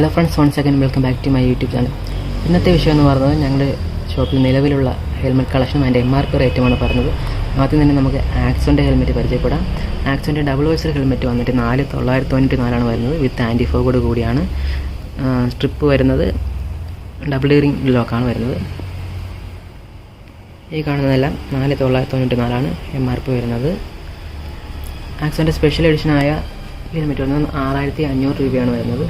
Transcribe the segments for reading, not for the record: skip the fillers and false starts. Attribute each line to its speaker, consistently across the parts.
Speaker 1: Hello friends, once again welcome back to my YouTube channel. ഇന്നത്തെ വിഷയം എന്ന് പറയുന്നത് ഞങ്ങളുടെ ഷോപ്പിൽ നിലവിലുള്ള ഹെൽമെറ്റ് കളക്ഷനും അതിൻ്റെ MRP റേറ്റുമാണ് പറഞ്ഞത്. ആദ്യം തന്നെ നമുക്ക് ആക്സോൻ്റെ ഹെൽമെറ്റ് പരിചയപ്പെടാം. ആക്സോൻ്റെ ഡബിൾ വൈസർ ഹെൽമെറ്റ് വന്നിട്ട് 4994 വരുന്നത്. വിത്ത് ആൻറ്റി ഫോഗോട് കൂടിയാണ്. സ്ട്രിപ്പ് വരുന്നത് ഡബിൾ ഇയറിംഗ് ലോക്കാണ് വരുന്നത്. ഈ കാണുന്നതെല്ലാം 4994 MRP വരുന്നത്. ആക്സോൻ്റെ സ്പെഷ്യൽ എഡിഷനായ ഹെൽമെറ്റ് വരുന്നത് 6500 രൂപയാണ് വരുന്നത്.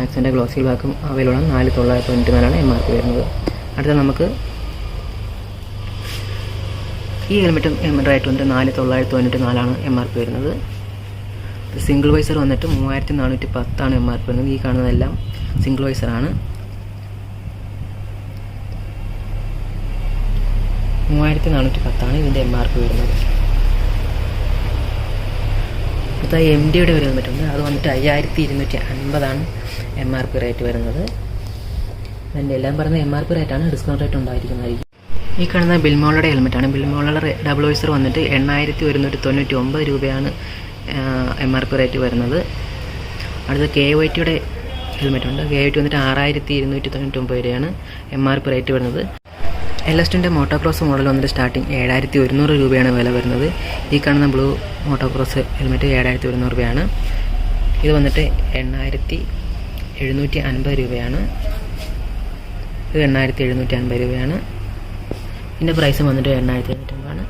Speaker 1: ആക്സോൻ്റെ ഗ്ലോസി ബ്ലാക്കും അവൈലബിൾ ആണ്. 4994 MRP വരുന്നത്. അടുത്ത നമുക്ക് ഈ ഹെൽമെറ്റും റേറ്റ് വന്നിട്ട് 4994 MRP വരുന്നത്. സിംഗിൾ വൈസർ വന്നിട്ട് 3410 MRP വരുന്നത്. ഈ കാണുന്നതെല്ലാം സിംഗിൾ വൈസറാണ്. 3410 ഇതിൻ്റെ MRP വരുന്നത്. അടുത്ത MDയുടെ ഒരു ഹെൽമെറ്റ് ഉണ്ട്. അത് വന്നിട്ട് 5250 MRP റേറ്റ് വരുന്നത്. അതിൻ്റെ എല്ലാം പറയുന്ന MRP റേറ്റാണ്, ഡിസ്കൗണ്ട് റേറ്റ് ഉണ്ടായിരിക്കുന്നതായിരിക്കും. ഈ കാണുന്ന ബിൽമോളുടെ ഹെൽമെറ്റാണ്. ബിൽമോളുടെ ഡബിൾ വൈസർ വന്നിട്ട് 8199 രൂപയാണ് MRP റേറ്റ് വരുന്നത്. അടുത്ത KYTയുടെ ഹെൽമെറ്റ് ഉണ്ട്. KYT വന്നിട്ട് 6299 രൂപയാണ് MRP റേറ്റ് വരുന്നത്. LSTൻ്റെ മോട്ടോക്രോസ് മോഡൽ വന്നിട്ട് സ്റ്റാർട്ടിങ് 7100 രൂപയാണ് വില വരുന്നത്. ഈ കാണുന്ന ബ്ലൂ മോട്ടോക്രോസ് ഹെൽമെറ്റ് 7100 രൂപയാണ്. ഇത് വന്നിട്ട് 8750 രൂപയാണ്. ഇത് 8750 രൂപയാണ്. ഇതിൻ്റെ പ്രൈസ് വന്നിട്ട് 8750 ആണ്.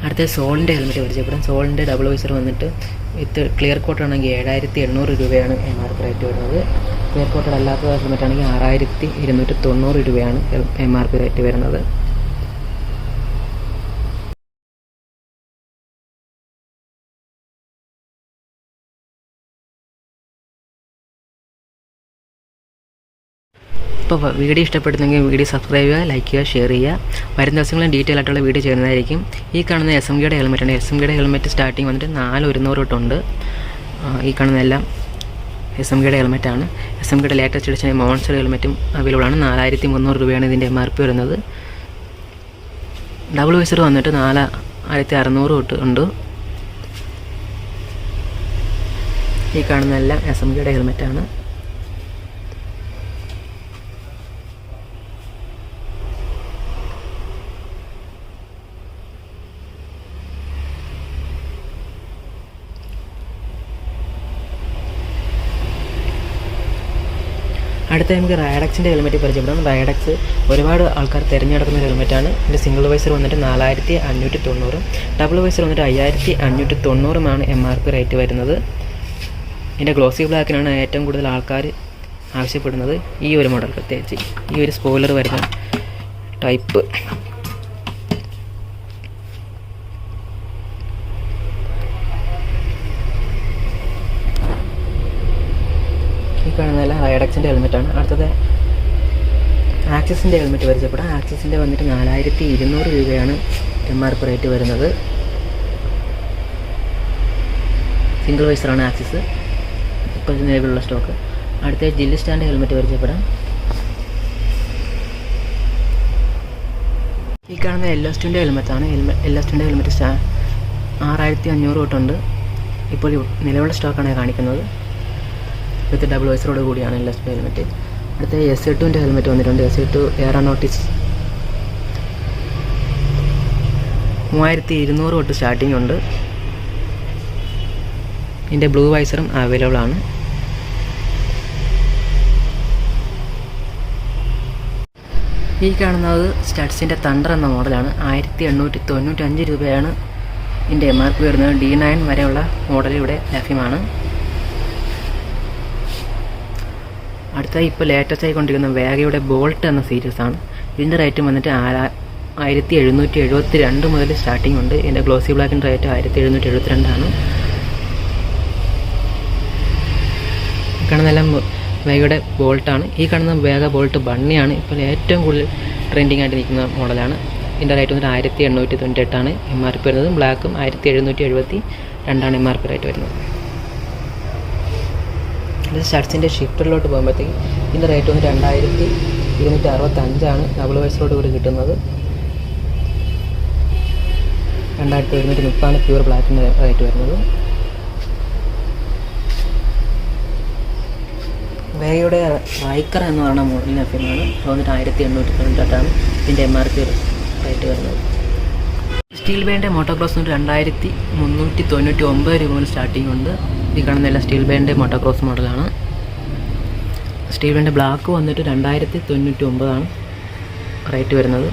Speaker 1: അടുത്ത സോളിൻ്റെ ഹെൽമെറ്റ് പരിചയപ്പെടാം. സോളിൻ്റെ ഡബിൾ വൈസർ വന്നിട്ട് വിത്ത് ക്ലിയർ കോട്ട് ആണെങ്കിൽ 7800 രൂപയാണ് MRP റേറ്റ് വരുന്നത്. ക്ലിയർ കോട്ടഡ് അല്ലാത്ത ഹെൽമെറ്റ് ആണെങ്കിൽ 6290 രൂപയാണ് MRP റേറ്റ് വരുന്നത്. ഇപ്പോൾ വീഡിയോ ഇഷ്ടപ്പെടുന്നെങ്കിൽ വീഡിയോ സബ്സ്ക്രൈബ് ചെയ്യുക, ലൈക്ക് ചെയ്യുക, ഷെയർ ചെയ്യുക. വരും ദിവസങ്ങളിൽ ഡീറ്റെയിൽ ആയിട്ടുള്ള വീഡിയോ ചെയ്യുന്നതായിരിക്കും. ഈ കാണുന്ന SMGയുടെ ഹെൽമെറ്റാണ്. SMGയുടെ ഹെൽമെറ്റ് സ്റ്റാർട്ടിങ് വന്നിട്ട് 4100 തൊട്ടുണ്ട്. ഈ കാണുന്നതെല്ലാം SMGയുടെ ഹെൽമെറ്റാണ്. SMGയുടെ ലേറ്റസ്റ്റ് എഡിഷൻ മോൺസ്റ്റർ ഹെൽമെറ്റും അവൈലബിൾ ആണ്. 4300 രൂപയാണ് ഇതിൻ്റെ MRP വരുന്നത്. ഡബിൾ വൈസർ വന്നിട്ട് 4600 തൊട്ട് ഉണ്ട്. ഈ കാണുന്നതെല്ലാം SMGയുടെ ഹെൽമെറ്റാണ്. അടുത്ത നമുക്ക് റൈഡക്സിൻ്റെ ഹെൽമെറ്റ് പരിചയപ്പെടാം. റൈഡക്സ് ഒരുപാട് ആൾക്കാർ തിരഞ്ഞെടുക്കുന്ന ഹെൽമെറ്റാണ്. ഇതിൻ്റെ സിംഗിൾ വൈസർ വന്നിട്ട് 4590, ഡബിൾ വൈസർ വന്നിട്ട് 5590 MRP റേറ്റ് വരുന്നത്. ഇതിൻ്റെ ഗ്ലോസി ബ്ലാക്കിനാണ് ഏറ്റവും കൂടുതൽ ആൾക്കാർ ആവശ്യപ്പെടുന്നത്. ഈ ഒരു മോഡൽ പ്രത്യേകിച്ച് ഈ ഒരു സ്പോയിലർ വരുന്ന ടൈപ്പ്. കാണുന്നതല്ല റൈഡക്സിൻ്റെ ഹെൽമെറ്റാണ്. അടുത്തത് ആക്സിസിൻ്റെ ഹെൽമെറ്റ് പരിചയപ്പെടാം. ആക്സിസിൻ്റെ വന്നിട്ട് 4200 രൂപയാണ് MRP റേറ്റ് വരുന്നത്. സിംഗിൾ വൈസറാണ് ആക്സിസ്, ഇപ്പോൾ നിലവിലുള്ള സ്റ്റോക്ക്. അടുത്ത ജില്ലിസ്റ്റാൻ്റെ ഹെൽമെറ്റ് പരിചയപ്പെടാം. ഈ കാണുന്ന LSTൻ്റെ ഹെൽമെറ്റാണ്. LSTൻ്റെ ഹെൽമെറ്റ് 6500 തൊട്ടുണ്ട്. ഇപ്പോൾ നിലവിലുള്ള സ്റ്റോക്കാണ് കാണിക്കുന്നത്. വിത്ത് ഡബിൾ വൈസറോട് കൂടിയാണ് LST ഹെൽമെറ്റ്. അടുത്ത SA2ൻ്റെ ഹെൽമെറ്റ് വന്നിട്ടുണ്ട്. SA2 എയറോനോട്ടിക്സ് 3200 തൊട്ട് സ്റ്റാർട്ടിംഗ് ഉണ്ട്. ഇതിൻ്റെ ബ്ലൂ വൈസറും അവൈലബിൾ ആണ്. ഈ കാണുന്നത് സ്റ്റഡ്സിൻ്റെ തണ്ടർ എന്ന മോഡലാണ്. 1895 രൂപയാണ് ഇതിൻ്റെ MRP വരുന്നത്. D9 വരെയുള്ള മോഡൽ ഇവിടെ ലഭ്യമാണ്. അടുത്ത ഇപ്പോൾ ലേറ്റസ്റ്റ് ആയിക്കൊണ്ടിരിക്കുന്ന വേഗയുടെ ബോൾട്ട് എന്ന സീരീസാണ്. ഇതിൻ്റെ റേറ്റ് വന്നിട്ട് 1772 മുതൽ സ്റ്റാർട്ടിംഗ് ഉണ്ട്. ഇതിൻ്റെ ഗ്ലോസി ബ്ലാക്കിൻ്റെ റേറ്റ് 1772 ആണ്. കാണുന്നതെല്ലാം വേഗയുടെ ബോൾട്ടാണ്. ഈ കാണുന്ന വേഗ ബോൾട്ട് ബണ്ണിയാണ് ഇപ്പോൾ ഏറ്റവും കൂടുതൽ ട്രെൻഡിങ് ആയിട്ട് നിൽക്കുന്ന മോഡലാണ്. ഇതിൻ്റെ റേറ്റ് വന്നിട്ട് 1898 MRP വരുന്നത്. ബ്ലാക്കും 1772 MRP റേറ്റ് വരുന്നത്. ഇത് ഷർട്ട്സിൻ്റെ ഷിഫ്റ്ററിലോട്ട് പോകുമ്പോഴത്തേക്ക് ഇതിൻ്റെ റേറ്റ് വന്ന് 2265 ഡബിൾ വൈസറോട് കൂടി കിട്ടുന്നത്. 2130 പ്യൂർ ബ്ലാക്കിൻ്റെ റേറ്റ് വരുന്നത്. വേഗയുടെ വൈക്കർ എന്ന് പറയുന്ന മോഡലിന് ലഭ്യമാണ്. അത് വന്നിട്ട് 1898 ഇതിൻ്റെ MRP റേറ്റ് വരുന്നത്. സ്റ്റീൽ ബേൻ്റെ മോട്ടോക്രോസ് വന്നിട്ട് 2399 രൂപ മുതൽ സ്റ്റാർട്ടിംഗ് ഉണ്ട്. ഈ കാണുന്ന എല്ലാം സ്റ്റീൽ ബേൻ്റെ മോട്ടോക്രോസ് മോഡലാണ്. സ്റ്റീൽ ബേൻ്റെ ബ്ലാക്ക് വന്നിട്ട് 2099 റേറ്റ് വരുന്നത്.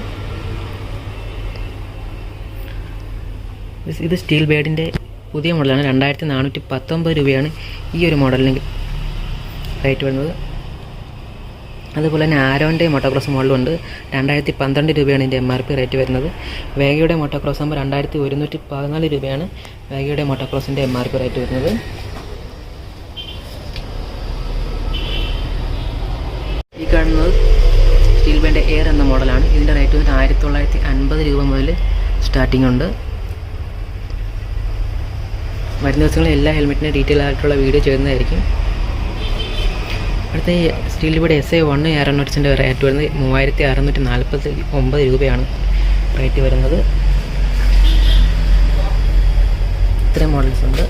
Speaker 1: ഇത് സ്റ്റീൽ ബേഡിൻ്റെ പുതിയ മോഡലാണ്. 2419 രൂപയാണ് ഈ ഒരു മോഡലിന് റേറ്റ് വരുന്നത്. അതുപോലെ തന്നെ ആരോൻ്റെ മോട്ടോക്രോസ് മോഡലുണ്ട്. 2012 രൂപയാണ് ഇതിൻ്റെ MRP റേറ്റ് വരുന്നത്. വേഗയുടെ മോട്ടോക്രോസ് ആകുമ്പോൾ 2114 രൂപയാണ് വേഗയുടെ മോട്ടോക്രോസിൻ്റെ MRP റേറ്റ് വരുന്നത്. ഈ കാണുന്നത് സ്റ്റീൽ ബേൻ്റെ എയർ എന്ന മോഡലാണ്. ഇതിൻ്റെ റേറ്റ് വന്നിട്ട് 1950 രൂപ മുതൽ സ്റ്റാർട്ടിംഗ് ഉണ്ട്. വരുന്ന ദിവസങ്ങളിൽ എല്ലാ ഹെൽമെറ്റിൻ്റെ ഡീറ്റെയിൽ ആയിട്ടുള്ള വീഡിയോ ചെയ്യുന്നതായിരിക്കും. അടുത്ത സ്റ്റീൽ ബേഡ് SA1 എയറോനോട്ടിക്സിൻ്റെ റേറ്റ് വരുന്നത് 3649 രൂപയാണ് റേറ്റ് വരുന്നത്. ഇത്രയും മോഡൽസ് ഉണ്ട്.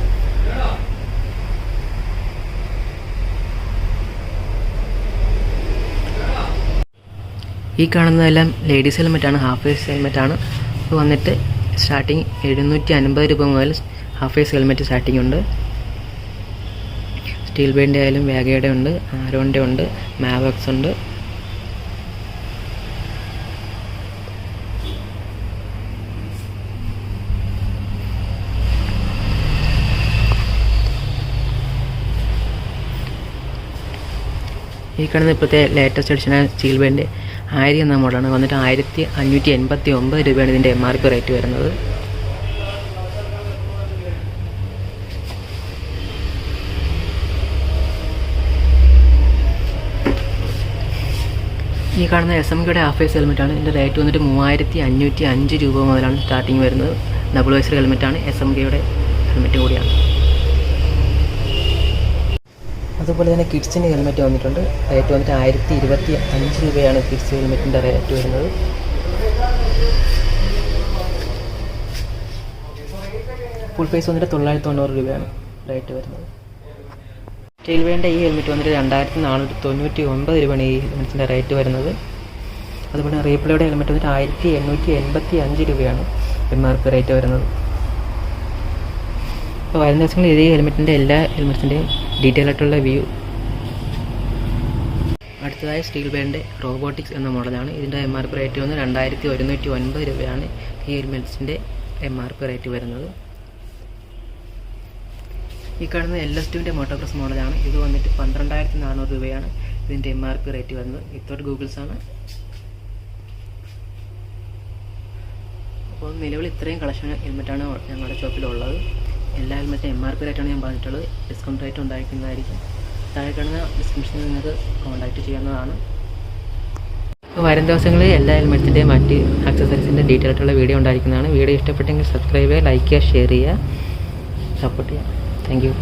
Speaker 1: ഈ കാണുന്നതെല്ലാം ലേഡീസ് ഹെൽമെറ്റാണ്, ഹാഫ് ഫേസ് ഹെൽമെറ്റാണ്. ഇത് വന്നിട്ട് സ്റ്റാർട്ടിങ് 750 രൂപ മുതൽ ഹാഫ് ഫേസ് ഹെൽമെറ്റ് സ്റ്റാർട്ടിംഗ് ഉണ്ട്. സ്റ്റീൽ ബേഡിൻ്റെ ആയാലും വേഗയുടെ ഉണ്ട്, ആരോൻ്റെ ഉണ്ട്, മാവക്സ് ഉണ്ട്. ഈ കാണുന്ന ഇപ്പോഴത്തെ ലേറ്റസ്റ്റ് എഡിഷനായ സ്റ്റീൽ ബേഡിൻ്റെ 1000 എന്ന മോഡലാണ്. വന്നിട്ട് 1589 രൂപയാണ് ഇതിൻ്റെ MRP റേറ്റ് വരുന്നത്. ഈ കാണുന്ന SMKയുടെ ഹാഫ് ഫേസ് ഹെൽമെറ്റാണ്. ഇതിൻ്റെ റേറ്റ് വന്നിട്ട് 3505 രൂപ മുതലാണ് സ്റ്റാർട്ടിങ് വരുന്നത്. ഡബിൾ വൈസർ ഹെൽമെറ്റാണ്, SMKയുടെ ഹെൽമെറ്റ് കൂടിയാണ്. അതുപോലെ തന്നെ കിഡ്സിൻ്റെ ഹെൽമെറ്റ് വന്നിട്ടുണ്ട്. റേറ്റ് വന്നിട്ട് 1025 രൂപയാണ് കിഡ്സ് ഹെൽമെറ്റിൻ്റെ റേറ്റ് വരുന്നത്. ഫുൾ ഫേസ് വന്നിട്ട് 990 രൂപയാണ് റേറ്റ് വരുന്നത്. സ്റ്റീൽ ബേഡിൻ്റെ ഈ ഹെൽമെറ്റ് വന്നിട്ട് 2499 രൂപയാണ് ഈ ഹെൽമെറ്റിൻ്റെ റേറ്റ് വരുന്നത്. അതുപോലെ റീപ്ലേയുടെ ഹെൽമെറ്റ് വന്നിട്ട് 1885 രൂപയാണ് MRP റേറ്റ് വരുന്നത്. അപ്പോൾ വരുന്ന ദിവസങ്ങളിൽ ഈ ഹെൽമെറ്റിൻ്റെ എല്ലാ ഹെൽമെറ്റ്സിൻ്റെയും ഡീറ്റെയിൽ ആയിട്ടുള്ള വ്യൂ. അടുത്തതായി സ്റ്റീൽ ബേഡിൻ്റെ റോബോട്ടിക്സ് എന്ന മോഡലാണ്. ഇതിൻ്റെ MRP റേറ്റ് വന്ന് 2109 രൂപയാണ് ഈ ഹെൽമെറ്റ്സിൻ്റെ MRP റേറ്റ് വരുന്നത്. ഈ കാണുന്ന LS2ൻ്റെ മോട്ടോക്രോസ് മോഡലാണ്. ഇത് വന്നിട്ട് 12400 രൂപയാണ് ഇതിൻ്റെ MRP റേറ്റ് വരുന്നത്. വിത്തൗട്ട് ഗൂഗിൾസാണ്. അപ്പോൾ നിലവിൽ ഇത്രയും കളക്ഷൻ ഹെൽമെറ്റാണ് ഞങ്ങളുടെ ഷോപ്പിലുള്ളത്. എല്ലാ ഹെൽമെറ്റും MRP റേറ്റാണ് ഞാൻ പറഞ്ഞിട്ടുള്ളത്. ഡിസ്കൗണ്ട് റേറ്റ് ഉണ്ടായിരിക്കുന്നതായിരിക്കും. താഴെ കാണുന്ന ഡിസ്ക്രിപ്ഷനിൽ നിങ്ങൾക്ക് കോൺടാക്റ്റ് ചെയ്യാവുന്നതാണ്. അപ്പോൾ വരും ദിവസങ്ങളിൽ എല്ലാ ഹെൽമെറ്റിൻ്റെയും മറ്റ് ആക്സസറീസിൻ്റെ ഡീറ്റെയിൽ ആയിട്ടുള്ള വീഡിയോ ഉണ്ടായിരിക്കുന്നതാണ്. വീഡിയോ ഇഷ്ടപ്പെട്ടെങ്കിൽ സബ്സ്ക്രൈബ് ചെയ്യുക, ലൈക്ക് ചെയ്യുക, ഷെയർ ചെയ്യുക, സപ്പോർട്ട് ചെയ്യുക. Thank you.